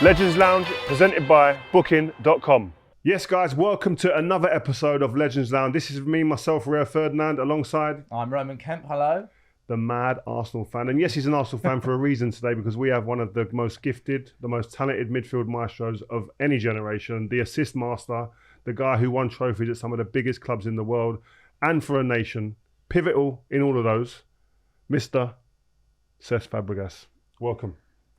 Legends Lounge, presented by Booking.com. Yes, guys, welcome to another episode of Legends Lounge. This is me, myself, Rio Ferdinand, alongside... I'm Roman Kemp, hello. The mad Arsenal fan. And yes, he's an Arsenal fan for a reason today, because we have one of the most gifted, the most talented midfield maestros of any generation, the assist master, the guy who won trophies at some of the biggest clubs in the world and for a nation, pivotal in all of those, Mr. Cesc Fàbregas. Welcome.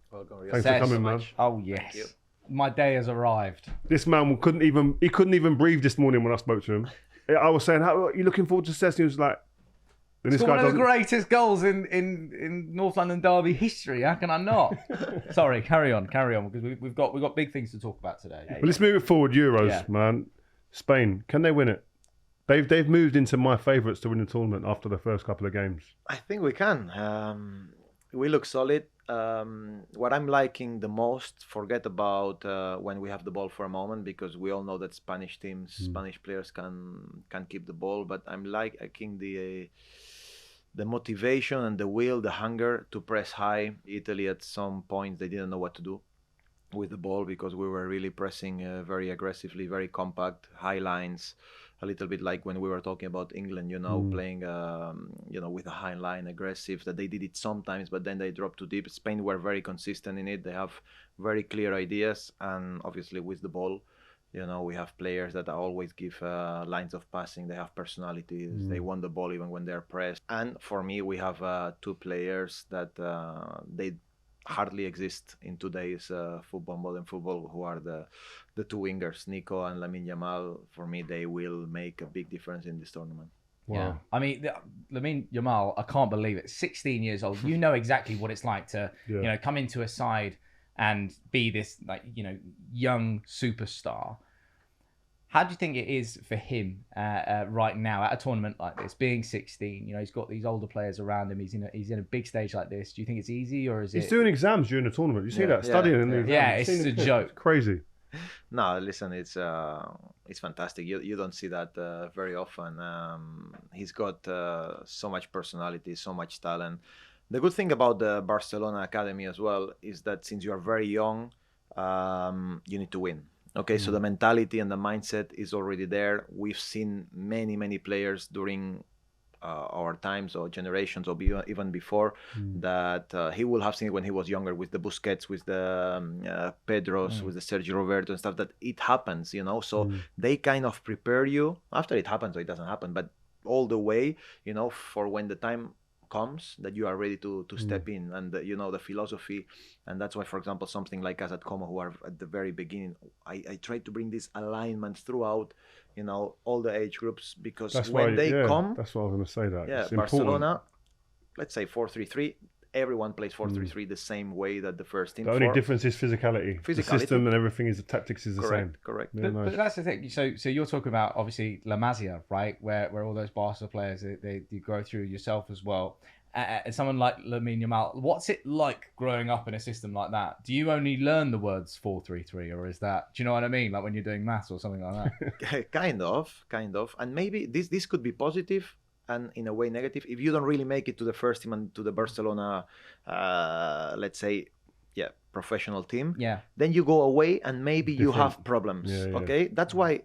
Welcome. Thanks for coming, man. Oh, yes. My day has arrived. This man couldn't even breathe this morning when I spoke to him. I was saying, "How are you looking forward to Cesc?" He was like, It's one of the greatest goals in North London derby history. How can I not? Sorry, carry on, because we've got big things to talk about today. Well, let's move it forward. Euros, man. Spain, can they win it? They've moved into my favourites to win the tournament after the first couple of games. I think we can. We look solid. What I'm liking the most, forget about when we have the ball for a moment, because we all know that Spanish teams, Spanish players can keep the ball. But I'm liking the motivation and the will, the hunger to press high. Italy at some point they didn't know what to do with the ball, because we were really pressing very aggressively, very compact, high lines. A little bit like when we were talking about England, playing, with a high line, aggressive, that they did it sometimes, but then they dropped too deep. Spain were very consistent in it. They have very clear ideas, and obviously with the ball, we have players that always give lines of passing. They have personalities. They want the ball even when they're pressed. And for me, we have two players that they hardly exist in today's modern football, who are the two wingers, Nico and Lamine Yamal. For me, they will make a big difference in this tournament. Wow. Yeah, I mean, Lamine Yamal, I can't believe it. 16 years old. You know exactly what it's like to, come into a side and be this, young superstar. How do you think it is for him right now at a tournament like this, being 16? He's got these older players around him. He's in a big stage like this. Do you think it's easy, or is it? He's doing exams during the tournament. You see that studying in the exams. Yeah, it's a joke. It's crazy. No, listen, it's fantastic. You don't see that very often. He's got so much personality, so much talent. The good thing about the Barcelona Academy as well is that since you are very young, you need to win. Okay, so the mentality and the mindset is already there. We've seen many players during our times or generations, or even before, that he will have seen when he was younger, with the Busquets, with the Pedros, with the Sergio Roberto and stuff, that it happens, So they kind of prepare you. After it happens, or it doesn't happen, but all the way, for when the time comes that you are ready to step in, and the philosophy. And that's why, for example, something like us at Como, who are at the very beginning, I try to bring this alignment throughout all the age groups, because that's when they come, that's what I was going to say, that it's Barcelona important. Let's say 4-3-3, everyone plays 4-3-3 the same way that the first team. The only difference is physicality. The system and everything is, the tactics is the same. Correct. Yeah, but that's the thing. So you're talking about, obviously, La Masia, right? Where all those Barca players, they go through, yourself as well. Someone like Lamine Yamal, what's it like growing up in a system like that? Do you only learn the words 4-3-3, or is that, do you know what I mean? Like when you're doing maths or something like that? Kind of. And maybe this could be positive, and in a way negative, if you don't really make it to the first team and to the Barcelona, let's say, professional team. Yeah. Then you go away and maybe you have problems. Okay, that's why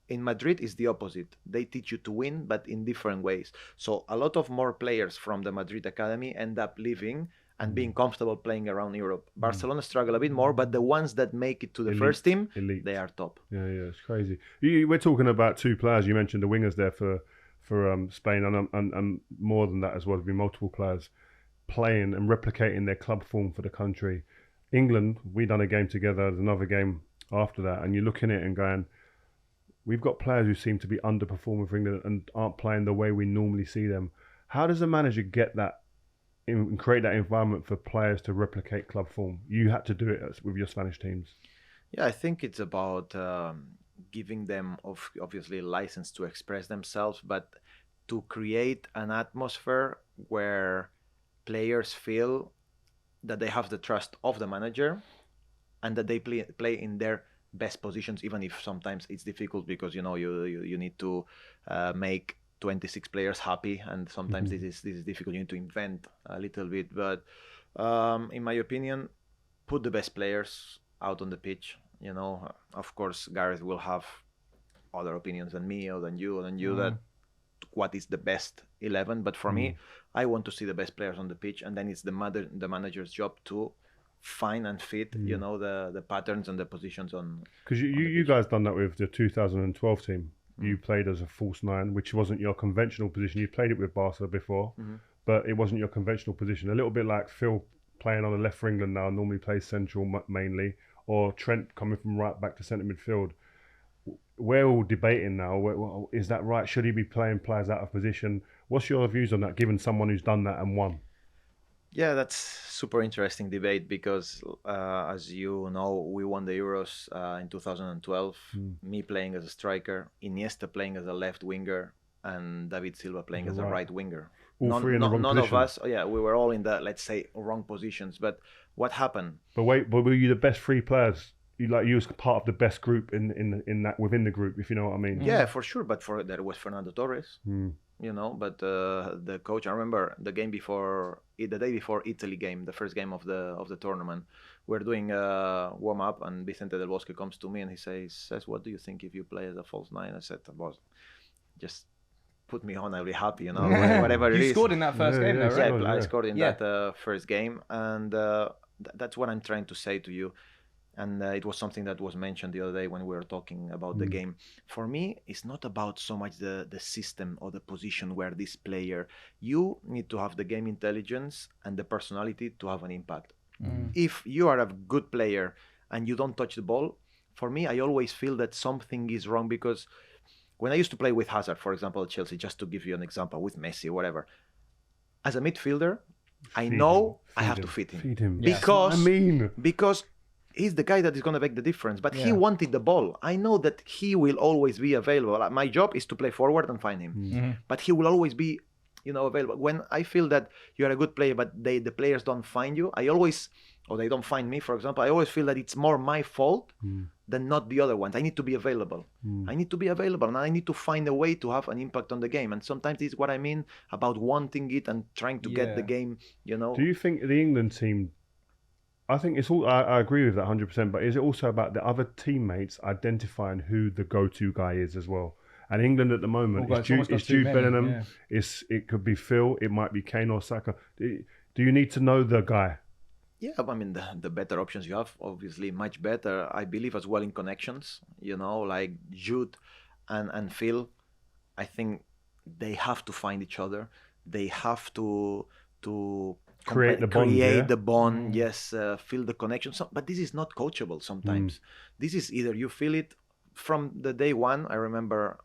in Madrid is the opposite. They teach you to win, but in different ways. So a lot of more players from the Madrid academy end up leaving and being comfortable playing around Europe. Barcelona struggle a bit more, but the ones that make it to the first team, they are top. Yeah, it's crazy. We're talking about two players. You mentioned the wingers there for Spain, and more than that as well. There've been multiple players playing and replicating their club form for the country. England, we done a game together. There's another game after that, and you're looking at it and going, we've got players who seem to be underperforming for England and aren't playing the way we normally see them. How does a manager get that and create that environment for players to replicate club form? You had to do it with your Spanish teams. Yeah, I think it's about giving them obviously license to express themselves, but to create an atmosphere where players feel that they have the trust of the manager and that they play in their best positions, even if sometimes it's difficult, because you need to make 26 players happy, and sometimes this is difficult. You need to invent a little bit, but in my opinion, put the best players out on the pitch. You know, of course, Gareth will have other opinions than me or than you that what is the best 11. But for me, I want to see the best players on the pitch, and then it's the manager's job to find and fit, you know, the patterns and the positions on. Because you guys done that with the 2012 team. You played as a false nine, which wasn't your conventional position. You played it with Barca before, but it wasn't your conventional position. A little bit like Phil playing on the left for England now, normally plays central mainly, or Trent coming from right back to centre midfield. We're all debating now, is that right? Should he be playing players out of position? What's your views on that, given someone who's done that and won? Yeah, that's super interesting debate because, as you know, we won the Euros in 2012. Me playing as a striker, Iniesta playing as a left winger, and David Silva playing as a right winger. All three in the wrong none position. of us, we were all in the, let's say, wrong positions. But what happened? But were you the best three players? You was part of the best group in that within the group, if you know what I mean. Yeah, for sure. But there was Fernando Torres. You know, but the coach, I remember the day before Italy game, the first game of the tournament, we're doing a warm up, and Vicente del Bosque comes to me and he says, "What do you think if you play as a false nine?" I said, "Boss, just put me on. I'll be happy, you know, whatever it is." You scored in that first game, though, right? Yeah, I scored in that first game, and that's what I'm trying to say to you. And it was something that was mentioned the other day when we were talking about the game. For me, it's not about so much the system or the position where this player. You need to have the game intelligence and the personality to have an impact. If you are a good player and you don't touch the ball, for me, I always feel that something is wrong, because when I used to play with Hazard, for example, at Chelsea, just to give you an example, with Messi, whatever, as a midfielder, I know I have to fit him. Feed him. Because he's the guy that is going to make the difference. But he wanted the ball. I know that he will always be available. My job is to play forward and find him. But he will always be, you know, available. When I feel that you're a good player, but the players don't find you, or they don't find me, for example, I always feel that it's more my fault than not the other ones. I need to be available. I need to be available, and I need to find a way to have an impact on the game. And sometimes it's what I mean about wanting it and trying to get the game, you know. Do you think the England team, I think it's all, I agree with that 100%, but is it also about the other teammates identifying who the go-to guy is as well? And England at the moment, it's Jude Bellingham, it could be Phil, it might be Kane or Saka. Do you need to know the guy? Yeah, I mean, the better options you have, obviously, much better. I believe as well in connections, you know, like Jude and Phil. I think they have to find each other. They have to create the bond, yes, feel the connection. But this is not coachable sometimes. This is either you feel it from the day one. I remember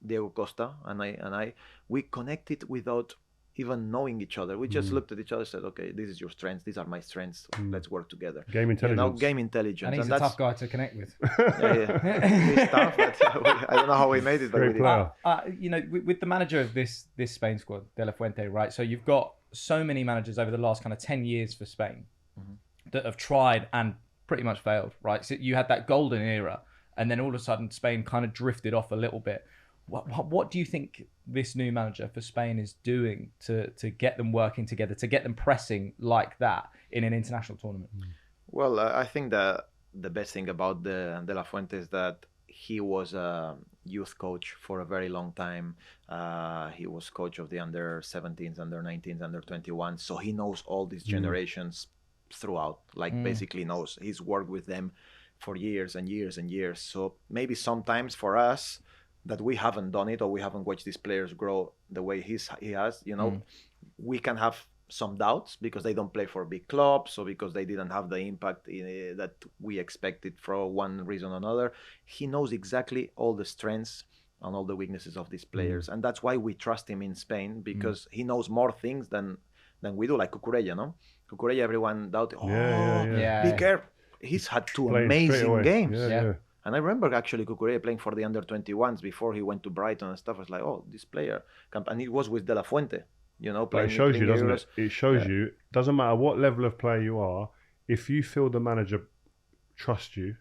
Diego Costa and I we connected without even knowing each other. We just looked at each other and said, okay, this is your strengths, these are my strengths, let's work together. Game intelligence. You know, game intelligence. And he's a tough guy to connect with. He's tough, but I don't know how we made it, but we did. You know, with the manager of this Spain squad, De La Fuente, right? So you've got so many managers over the last kind of 10 years for Spain that have tried and pretty much failed, right? So you had that golden era, and then all of a sudden Spain kind of drifted off a little bit. What do you think this new manager for Spain is doing to get them working together, to get them pressing like that in an international tournament? Well, I think that the best thing about De La Fuente is that he was a youth coach for a very long time. He was coach of the under 17s, under 19s, under 21. So he knows all these generations throughout, basically knows. He's worked with them for years and years and years. So maybe sometimes for us that we haven't done it, or we haven't watched these players grow the way he has, you know, we can have some doubts because they don't play for big clubs, or because they didn't have the impact that we expected for one reason or another. He knows exactly all the strengths and all the weaknesses of these players, and that's why we trust him in Spain, because he knows more things than we do. Like Cucurella, no? Cucurella, everyone doubted. Be careful. He's had two amazing games. And I remember actually Cucurella playing for the under 21s before he went to Brighton and stuff. I was like, oh, this player, and it was with De La Fuente. You know, it shows you, doesn't it? It shows you, doesn't matter what level of player you are, if you feel the manager trusts you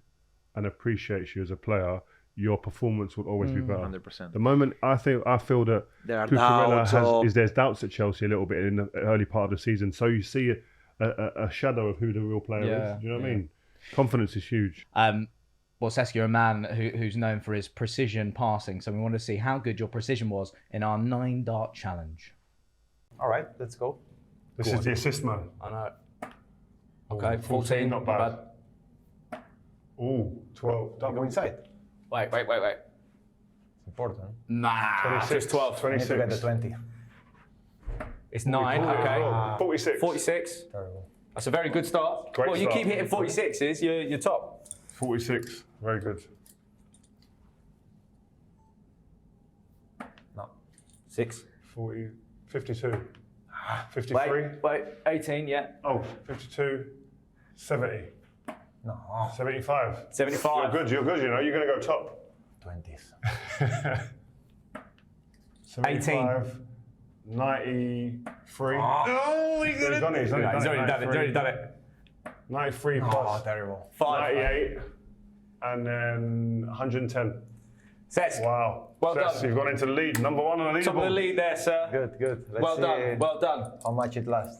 and appreciates you as a player, your performance will always be better. 100%. The moment I feel that there are doubts, there's doubts at Chelsea a little bit in the early part of the season, so you see a shadow of who the real player is. Do you know what I mean? Confidence is huge. Well, Cesc, you're a man who's known for his precision passing, so we want to see how good your precision was in our 9-dart challenge. All right, let's go. This is the assist man. I know. Okay, 14, not bad. Oh, 12. Go inside. Wait. It's important. Nah. 26, 12, I need to get 26. the 20. It's 9, okay. 46. 46. Terrible. That's a very good start. Great well, you start. keep hitting 46s, you're top. 46. Very good. No. 6. 40, 52. 53. Wait, 18, yeah. Oh, 52. 70. No. 75. 75. You're good, you know. You're going to go top. 20s. 75. 93. Oh, he's done it. He's already done it. 93 Oh, plus. terrible. 98. And then 110. Cesc. Wow. Well Cesc, done. you've gone into the lead. Number 1 on the leaderboard. Top of the lead there, sir. Good. Let's Well see done. Well done. how much it lasts.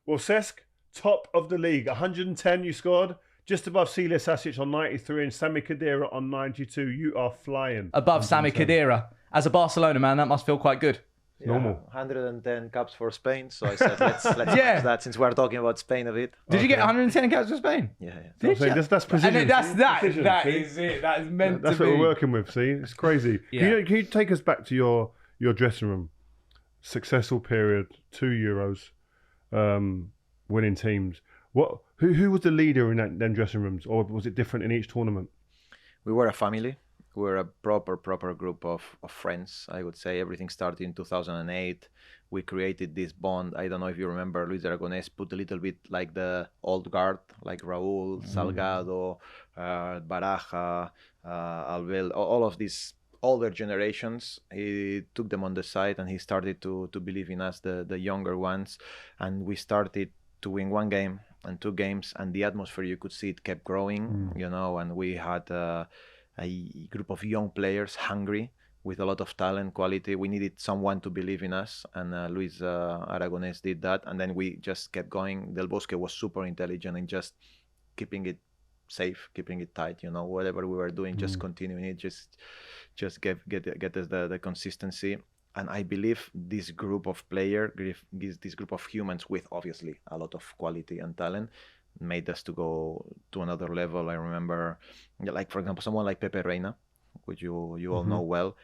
Well, Cesc, top of the league. 110 you scored. Just above Celia Sasic on 93 and Sami Khedira on 92. You are flying. Above Sami Khedira. As a Barcelona man, that must feel quite good. Normal. 110 caps for Spain. So I said, let's Yeah. match that since we're talking about Spain a bit. Did you get 110 caps for Spain? Yeah. I'm saying that's precision. And that's see? that. Precision, That see? is it. That is meant That's to what be. we're working with, see? It's crazy. Yeah. Can you take us back to your dressing room? Successful period, 2 Euros, winning teams. Who was the leader in them dressing rooms? Or was it different in each tournament? We were a family. We were a proper group of friends. I would say everything started in 2008. We created this bond. I don't know if you remember, Luis Aragonés put a little bit like the old guard, like Raúl, Salgado, Baraja, Albel, all of these older generations. He took them on the side and he started to believe in us, the younger ones. And we started to win 1 game and 2 games, and the atmosphere, you could see it kept growing, you know, and we had a group of young players, hungry, with a lot of talent, quality. We needed someone to believe in us, and Luis Aragonés did that. And then we just kept going. Del Bosque was super intelligent in just keeping it safe, keeping it tight. You know, whatever we were doing, just continuing it, just get us the consistency. And I believe this group of players, this group of humans with obviously a lot of quality and talent, made us to go to another level. I remember, like, for example, someone like Pepe Reina, which you all know well.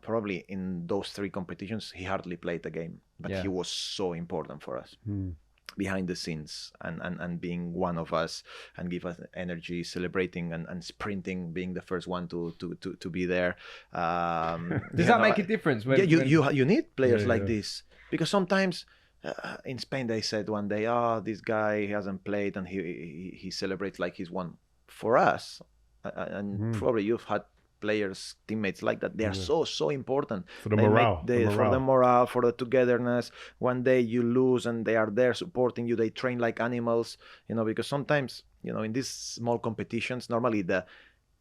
Probably in those 3 competitions, he hardly played a game, but he was so important for us behind the scenes and being one of us and give us energy, celebrating and sprinting, being the first one to be there. Does that make a difference? When, you need players like this, because sometimes in Spain they said one day, this guy hasn't played and he celebrates like he's won. For us, and probably you've had players, teammates like that. They are so important For the morale. For the morale, for the togetherness. One day you lose and they are there supporting you. They train like animals, you know, because sometimes, you know, in these small competitions, normally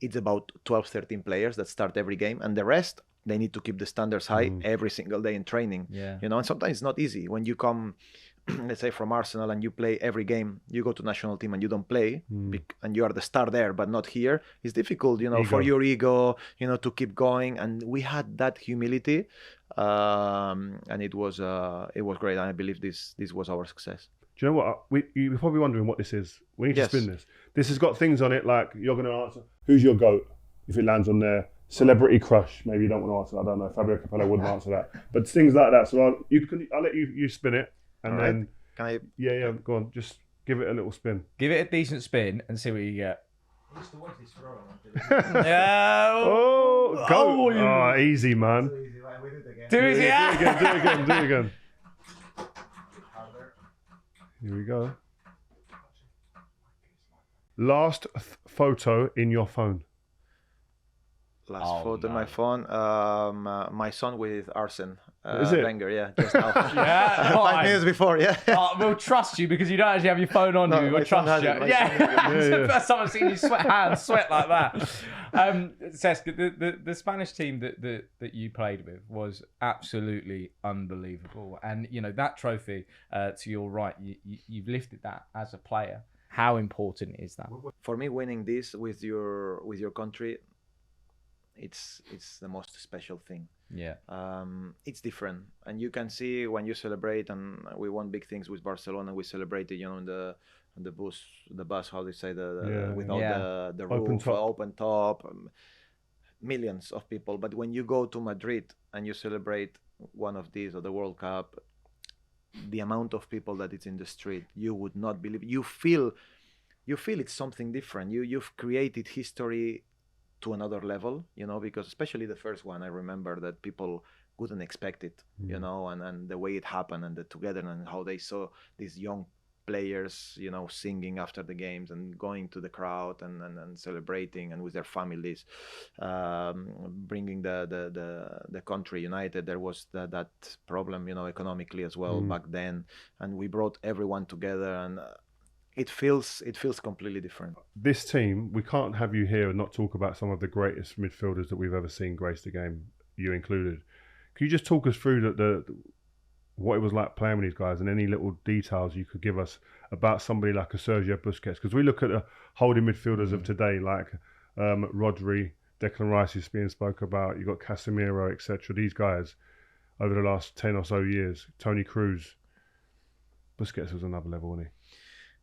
it's about 12, 13 players that start every game, and the rest, they need to keep the standards high every single day in training. Yeah. You know, and sometimes it's not easy when you come, let's say, from Arsenal and you play every game. You go to national team and you don't play, and you are the star there, but not here. It's difficult, you know, for your ego, you know, to keep going. And we had that humility, and it was great. And I believe this was our success. Do you know what? You're probably wondering what this is. We need to spin this. This has got things on it like you're going to answer. Who's your GOAT? If it lands on there. Celebrity crush. Maybe you don't want to answer that. I don't know. Fabio Capello wouldn't answer that. But things like that. So I'll let you spin it. And All right. then... Can I? Yeah, go on. Just give it a little spin. Give it a decent spin and see what you get. Oh, go. Oh, easy, man. Do it, yeah. Do it again. Here we go. Last photo in your phone. Last photo on my phone. My son with Arsene Is it? Wenger, yeah, just now. Yeah. 5 minutes before, yeah. We'll trust you because you don't actually have your phone on No, you. my We'll son trust has you. it, my Yeah. son It's Yeah, the first time I've seen you sweat like that. Cesc, the Spanish team that you played with was absolutely unbelievable. And, you know, that trophy to your right, you've lifted that as a player. How important is that? For me, winning this with your country, it's the most special thing. Yeah. It's different, and you can see when you celebrate. And we won big things with Barcelona. We celebrated, in the bus. How do you say without the Open roof, top. open top, millions of people. But when you go to Madrid and you celebrate one of these or the World Cup, the amount of people that it's in the street, you would not believe. You feel it's something different. You've created history to another level, because especially the first one, I remember that people couldn't expect it, and the way it happened and the togetherness and how they saw these young players, singing after the games and going to the crowd and celebrating and with their families, bringing the country united. There was that problem, economically as well back then, and we brought everyone together, and it feels completely different. This team, we can't have you here and not talk about some of the greatest midfielders that we've ever seen grace the game, you included. Can you just talk us through what it was like playing with these guys, and any little details you could give us about somebody like a Sergio Busquets? Because we look at the holding midfielders of today, like Rodri, Declan Rice is being spoke about, you've got Casemiro, etc. These guys over the last 10 or so years, Toni Kroos. Busquets was another level, wasn't he?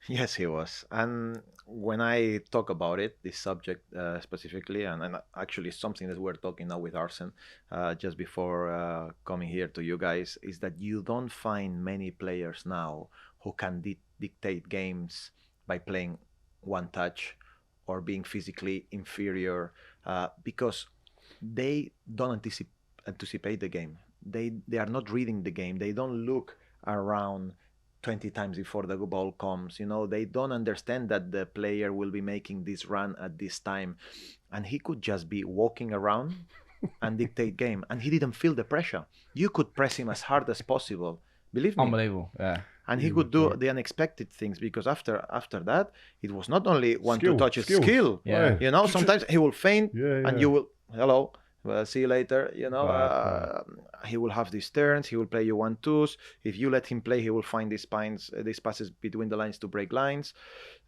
Yes, he was. And when I talk about it, this subject specifically, and actually something that we're talking now with Arsene just before coming here to you guys, is that you don't find many players now who can dictate games by playing one touch or being physically inferior, because they don't anticipate the game. They are not reading the game. They don't look around 20 times before the ball comes. They don't understand that the player will be making this run at this time, and he could just be walking around and dictate game, and he didn't feel the pressure. You could press him as hard as possible, believe me. Unbelievable. Yeah. And he could do the unexpected things, because after that, it was not only two touches, skill. Yeah. Sometimes he will feint, and you will, hello, well, see you later. He will have these turns. He will play you 1-2s. If you let him play, he will find these passes between the lines to break lines.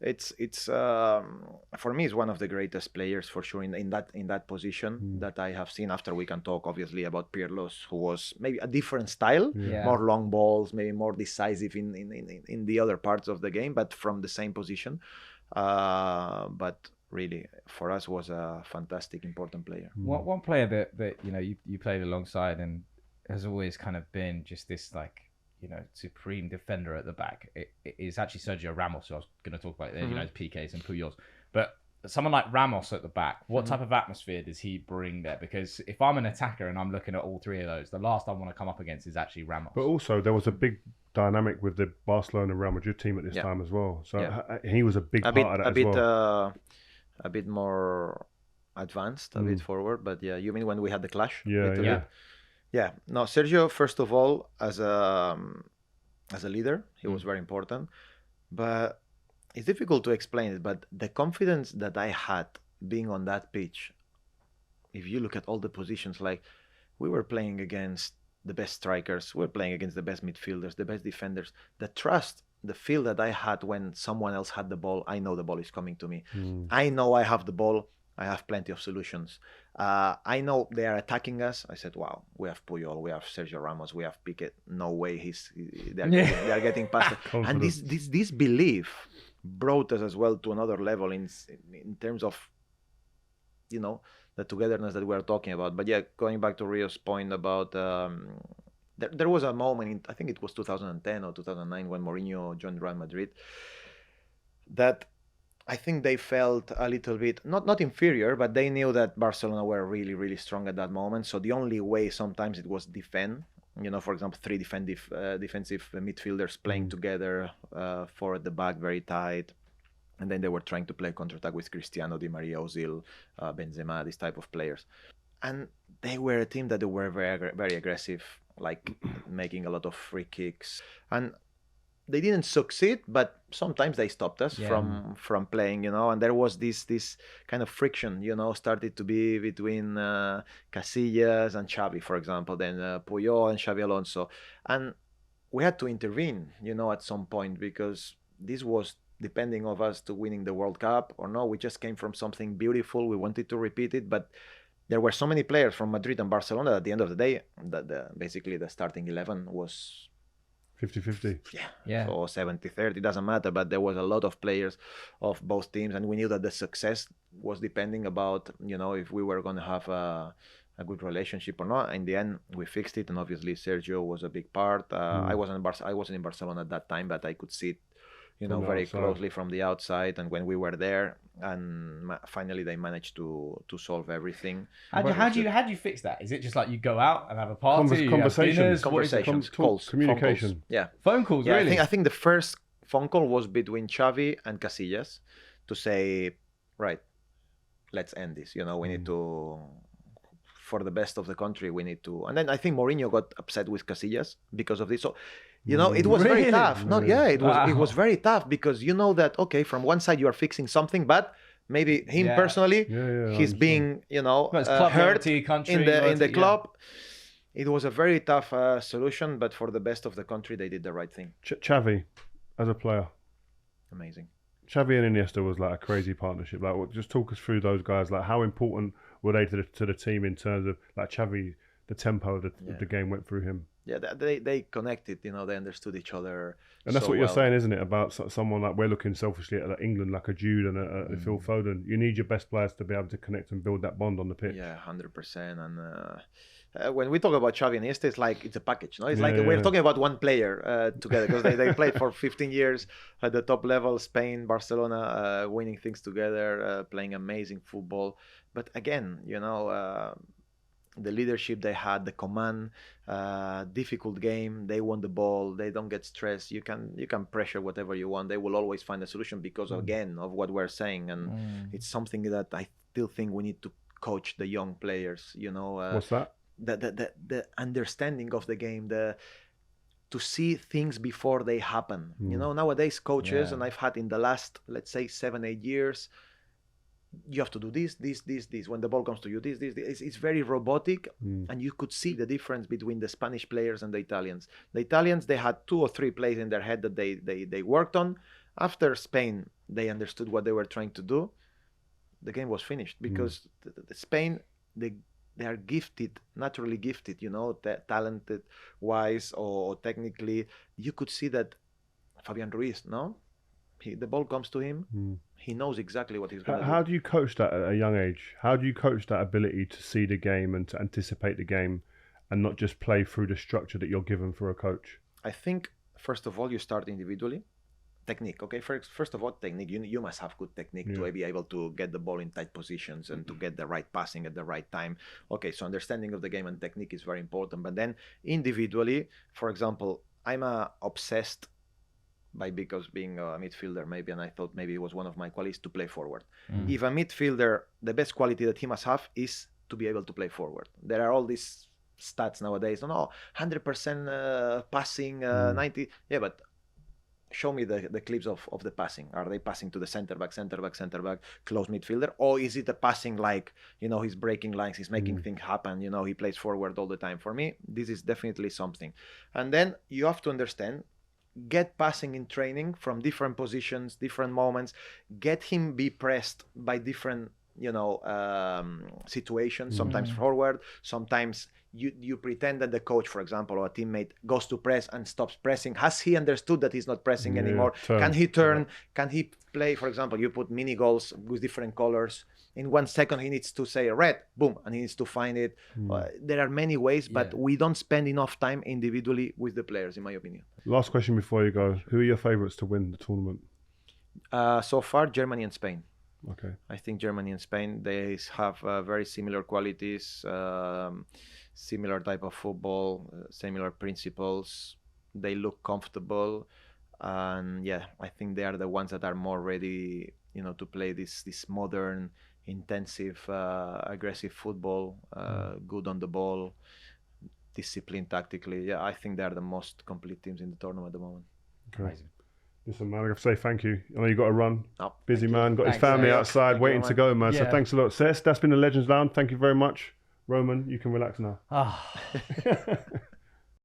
It's for me, it's one of the greatest players for sure in that position that I have seen. After, we can talk obviously about Pirlo's, who was maybe a different style, more long balls, maybe more decisive in the other parts of the game, but from the same position. But really, for us, was a fantastic, important player. One player that you played alongside and has always kind of been just this supreme defender at the back. It is actually Sergio Ramos, who I was going to talk about. PKs and Pujols, but someone like Ramos at the back, what type of atmosphere does he bring there? Because if I'm an attacker and I'm looking at all three of those, the last I want to come up against is actually Ramos. But also, there was a big dynamic with the Barcelona and Real Madrid team at this time as well. So he was a big part of that as well. A bit more advanced, a bit forward. But yeah, you mean when we had the clash? Yeah. No, Sergio, first of all, as a leader, he was very important. But it's difficult to explain it. But the confidence that I had being on that pitch, if you look at all the positions, like we were playing against the best strikers, we were playing against the best midfielders, the best defenders. The trust, the feel that I had when someone else had the ball, I know the ball is coming to me. I know I have the ball. I have plenty of solutions. I know they are attacking us. I said, wow, we have Puyol, we have Sergio Ramos, we have Piqué. No way they are getting past it. And this belief brought us as well to another level in terms of, the togetherness that we are talking about. But yeah, going back to Rio's point about there was a moment I think it was 2010 or 2009 when Mourinho joined Real Madrid, that I think they felt a little bit not inferior, but they knew that Barcelona were really, really strong at that moment. So the only way sometimes it was defend. For example, three defensive midfielders playing together, four at the back, very tight. And then they were trying to play counter-attack with Cristiano, Di Maria, Ozil, Benzema, this type of players. And they were a team that they were very, very aggressive, like making a lot of free kicks. And they didn't succeed, but sometimes they stopped us from playing, and there was this kind of friction, started to be between Casillas and Xavi, for example, then Puyol and Xavi Alonso. And we had to intervene, at some point, because this was depending of us to winning the World Cup or no. We just came from something beautiful. We wanted to repeat it, but there were so many players from Madrid and Barcelona that at the end of the day, that basically the starting 11 was 50-50. Yeah. So 70-30, doesn't matter. But there was a lot of players of both teams, and we knew that the success was depending about, if we were going to have a good relationship or not. In the end, we fixed it, and obviously Sergio was a big part. I wasn't in Barcelona at that time, but I could see it, very closely from the outside. And when we were there, and finally they managed to solve everything. How do you fix that? Is it just like you go out and have a party, conversations, calls, communication? Phone calls. Yeah, phone calls. Yeah, really? I think the first phone call was between Xavi and Casillas to say, right, let's end this. We need to, for the best of the country, we need to. And then I think Mourinho got upset with Casillas because of this. So, it was very tough. It was very tough because that, okay, from one side you are fixing something, but maybe him personally, he's being, hurt in the club. It was a very tough solution, but for the best of the country, they did the right thing. Xavi, as a player, amazing. Xavi and Iniesta was like a crazy partnership. Like, just talk us through those guys. Like, how important were they to the team in terms of like Xavi, the tempo of the game went through him. Yeah, they connected. They understood each other. And that's what you're saying, isn't it? About someone like, we're looking selfishly at England, like a Jude and a Phil Foden. You need your best players to be able to connect and build that bond on the pitch. Yeah, 100%. And when we talk about Xavi and Iniesta, it's like it's a package. No, it's we're talking about one player together because they played for 15 years at the top level, Spain, Barcelona, winning things together, playing amazing football. But again, the leadership they had, the command, difficult game. They won the ball. They don't get stressed. You can pressure whatever you want. They will always find a solution because again of what we're saying, and it's something that I still think we need to coach the young players. What's that? The understanding of the game, to see things before they happen. Nowadays coaches, and I've had in the last, let's say 7-8 years. You have to do this. When the ball comes to you, this. It's very robotic, and you could see the difference between the Spanish players and the Italians. The Italians, they had 2 or 3 plays in their head that they worked on. After Spain, they understood what they were trying to do. The game was finished because the Spain, they are gifted, naturally gifted, talented wise or technically. You could see that Fabian Ruiz, the ball comes to him. He knows exactly what he's going to do. How do you coach that at a young age? How do you coach that ability to see the game and to anticipate the game and not just play through the structure that you're given for a coach? I think, first of all, you start individually. Technique, okay? First of all, technique. You must have good technique to be able to get the ball in tight positions and to get the right passing at the right time. Okay, so understanding of the game and technique is very important. But then individually, for example, I'm obsessed because being a midfielder maybe, and I thought maybe it was one of my qualities to play forward. If a midfielder, the best quality that he must have is to be able to play forward. There are all these stats nowadays. 100% passing, 90. Yeah, but show me the clips of the passing. Are they passing to the center back, close midfielder? Or is it a passing like, he's breaking lines, he's making things happen, he plays forward all the time? For me, this is definitely something. And then you have to understand, get passing in training from different positions, different moments, get him be pressed by different situations, sometimes forward, sometimes you pretend that the coach, for example, or a teammate goes to press and stops pressing. Has he understood that he's not pressing anymore? Can he turn? Can he play? For example, you put mini goals with different colors. In 1 second, he needs to say red, boom, and he needs to find it. There are many ways, but we don't spend enough time individually with the players, in my opinion. Last question before you go. Who are your favourites to win the tournament? So far, Germany and Spain. Okay. I think Germany and Spain, they have very similar qualities, similar type of football, similar principles. They look comfortable, and I think they are the ones that are more ready, to play this modern, intensive, aggressive football, good on the ball, disciplined tactically. Yeah, I think they are the most complete teams in the tournament at the moment. Okay. Amazing. Listen, man, I have to say thank you. I know you got to run. Oh, busy man, got his family outside waiting to go, man. So thanks a lot. Cesc, that's been the Legends Lounge. Thank you very much. Roman, you can relax now.